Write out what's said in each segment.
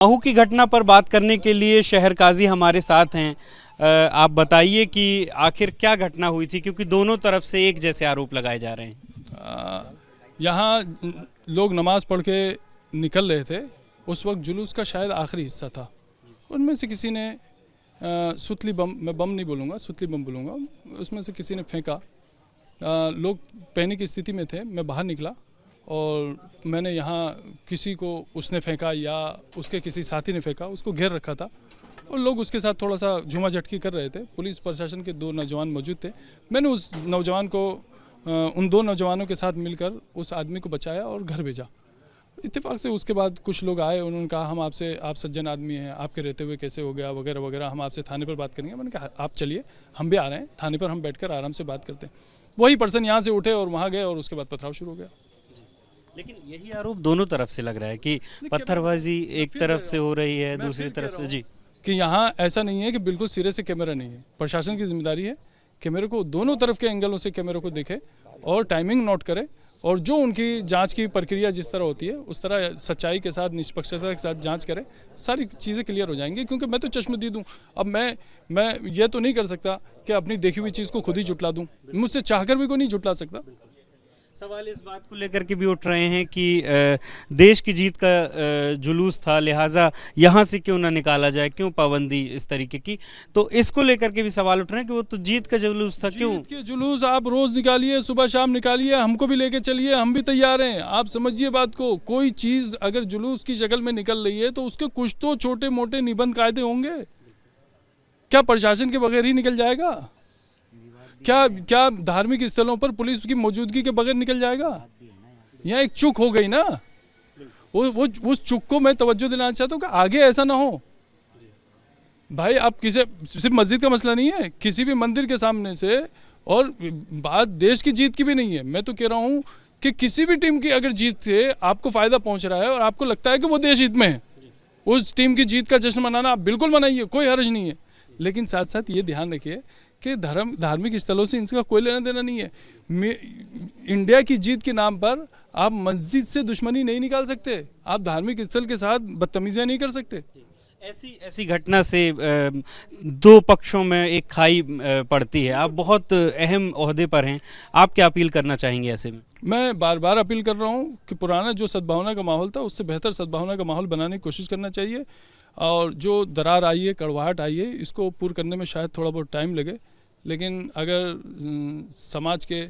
महू की घटना पर बात करने के लिए शहर काजी हमारे साथ हैं। आप बताइए कि आखिर क्या घटना हुई थी, क्योंकि दोनों तरफ से एक जैसे आरोप लगाए जा रहे हैं। यहाँ लोग नमाज पढ़ के निकल रहे थे। उस वक्त जुलूस का शायद आखिरी हिस्सा था। उनमें से किसी ने सुतली बम, मैं बम नहीं बोलूँगा, सुतली बम बोलूँगा, उसमें से किसी ने फेंका। लोग पैनिक की स्थिति में थे। मैं बाहर निकला और मैंने यहाँ किसी को उसने फेंका या उसके किसी साथी ने फेंका, उसको घेर रखा था और लोग उसके साथ थोड़ा सा झूमा झटकी कर रहे थे। पुलिस प्रशासन के 2 नौजवान मौजूद थे। मैंने उस नौजवान को उन 2 नौजवानों के साथ मिलकर उस आदमी को बचाया और घर भेजा। इत्तेफाक से उसके बाद कुछ लोग आए, उन्होंने कहा हम आपसे, आप सज्जन आदमी हैं, आपके रहते हुए कैसे हो गया वगैरह वगैरह, हम आपसे थाने पर बात करेंगे। मैंने कहा आप चलिए, हम भी आ रहे हैं, थाने पर हम बैठकर आराम से बात करते हैं। वही पर्सन यहाँ से उठे और वहाँ गए और उसके बाद पथराव शुरू हो गया। लेकिन यही आरोप दोनों तरफ से लग रहा है कि पत्थरबाजी एक तरफ से हो रही है, दूसरी तरफ से जी, कि यहाँ ऐसा नहीं है कि बिल्कुल सिरे से कैमरा नहीं है। प्रशासन की जिम्मेदारी है कैमरे को दोनों तरफ के एंगलों से कैमरे को देखे और टाइमिंग नोट करे और जो उनकी जांच की प्रक्रिया जिस तरह होती है उस तरह सच्चाई के साथ, निष्पक्षता के साथ जांच करे, सारी चीज़ें क्लियर हो जाएंगी। क्योंकि मैं तो चश्मदीद हूँ। अब मैं ये तो नहीं कर सकता कि अपनी देखी हुई चीज़ को खुद ही जुटला दूँ। मुझसे चाहकर भी कोई नहीं जुटला सकता। सवाल इस बात को लेकर के भी उठ रहे हैं कि देश की जीत का जुलूस था, लिहाजा यहाँ से क्यों ना निकाला जाए, क्यों पाबंदी इस तरीके की। तो इसको लेकर के भी सवाल उठ रहे हैं कि वो तो जीत का जुलूस था, क्यों। जीत के जुलूस आप रोज निकालिए, सुबह शाम निकालिए, हमको भी लेके चलिए, हम भी तैयार हैं। आप समझिए बात को, कोई चीज़ अगर जुलूस की शक्ल में निकल रही है तो उसके कुछ तो छोटे मोटे निबंध कायदे होंगे। क्या प्रशासन के बगैर ही निकल जाएगा? क्या धार्मिक स्थलों पर पुलिस की मौजूदगी के बगैर निकल जाएगा? यहाँ एक चूक हो गई ना, वो उस चूक को मैं तवज्जो दिलाना चाहता हूँ कि आगे ऐसा ना हो। भाई आप किसी, सिर्फ मस्जिद का मसला नहीं है, किसी भी मंदिर के सामने से, और बात देश की जीत की भी नहीं है। मैं तो कह रहा हूँ कि किसी भी टीम की अगर जीत से आपको फायदा पहुँच रहा है और आपको लगता है कि वो देश हित में है, उस टीम की जीत का जश्न मनाना आप बिल्कुल मनाइए, कोई हर्ज नहीं है। लेकिन साथ साथ ये ध्यान रखिए कि धार्मिक स्थलों से इनका कोई लेना देना नहीं है। इंडिया की जीत के नाम पर आप मस्जिद से दुश्मनी नहीं निकाल सकते, आप धार्मिक स्थल के साथ बदतमीजियां नहीं कर सकते। ऐसी घटना से 2 पक्षों में एक खाई पड़ती है। आप बहुत अहम ओहदे पर हैं, आप क्या अपील करना चाहेंगे ऐसे में? मैं बार बार अपील कर रहा हूँ कि पुराना जो सद्भावना का माहौल था उससे बेहतर सद्भावना का माहौल बनाने की कोशिश करना चाहिए। और जो दरार आई है, कड़वाहट आई है, इसको पूर्ण करने में शायद थोड़ा बहुत टाइम लगे, लेकिन अगर समाज के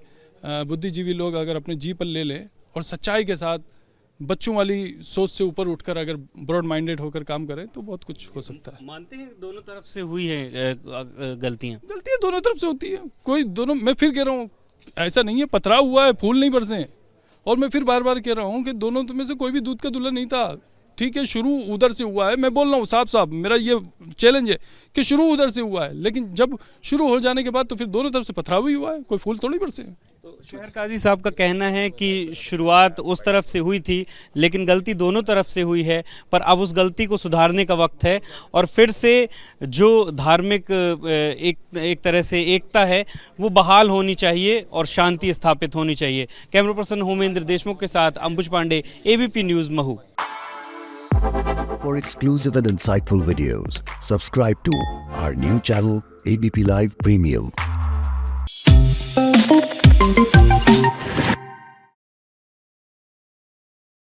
बुद्धिजीवी लोग अगर अपने जी पर ले लें और सच्चाई के साथ बच्चों वाली सोच से ऊपर उठकर अगर ब्रॉड माइंडेड होकर काम करें तो बहुत कुछ हो सकता है। मानते हैं दोनों तरफ से हुई है गलतियाँ दोनों तरफ से होती है। कोई दोनों, मैं फिर कह रहा हूँ ऐसा नहीं है पथराव हुआ है, फूल नहीं बरसे। और मैं फिर बार बार कह रहा हूँ कि दोनों में से कोई भी दूध का दूल्हा नहीं था। ठीक है, शुरू उधर से हुआ है, मैं बोल रहा हूँ साफ साफ, मेरा ये चैलेंज है कि शुरू उधर से हुआ है, लेकिन जब शुरू हो जाने के बाद तो फिर दोनों तरफ से पथराव ही हुआ है, कोई फूल थोड़ी बरसे। तो शहर काजी साहब का कहना है कि शुरुआत उस तरफ से हुई थी, लेकिन गलती दोनों तरफ से हुई है, पर अब उस गलती को सुधारने का वक्त है और फिर से जो धार्मिक एक तरह से एकता है वो बहाल होनी चाहिए और शांति स्थापित होनी चाहिए। कैमरा पर्सन होमेंद्र देशमुख के साथ Ambuj Pandey, ABP News, Mhow. For exclusive and insightful videos, subscribe to our new channel ABP Live Premium.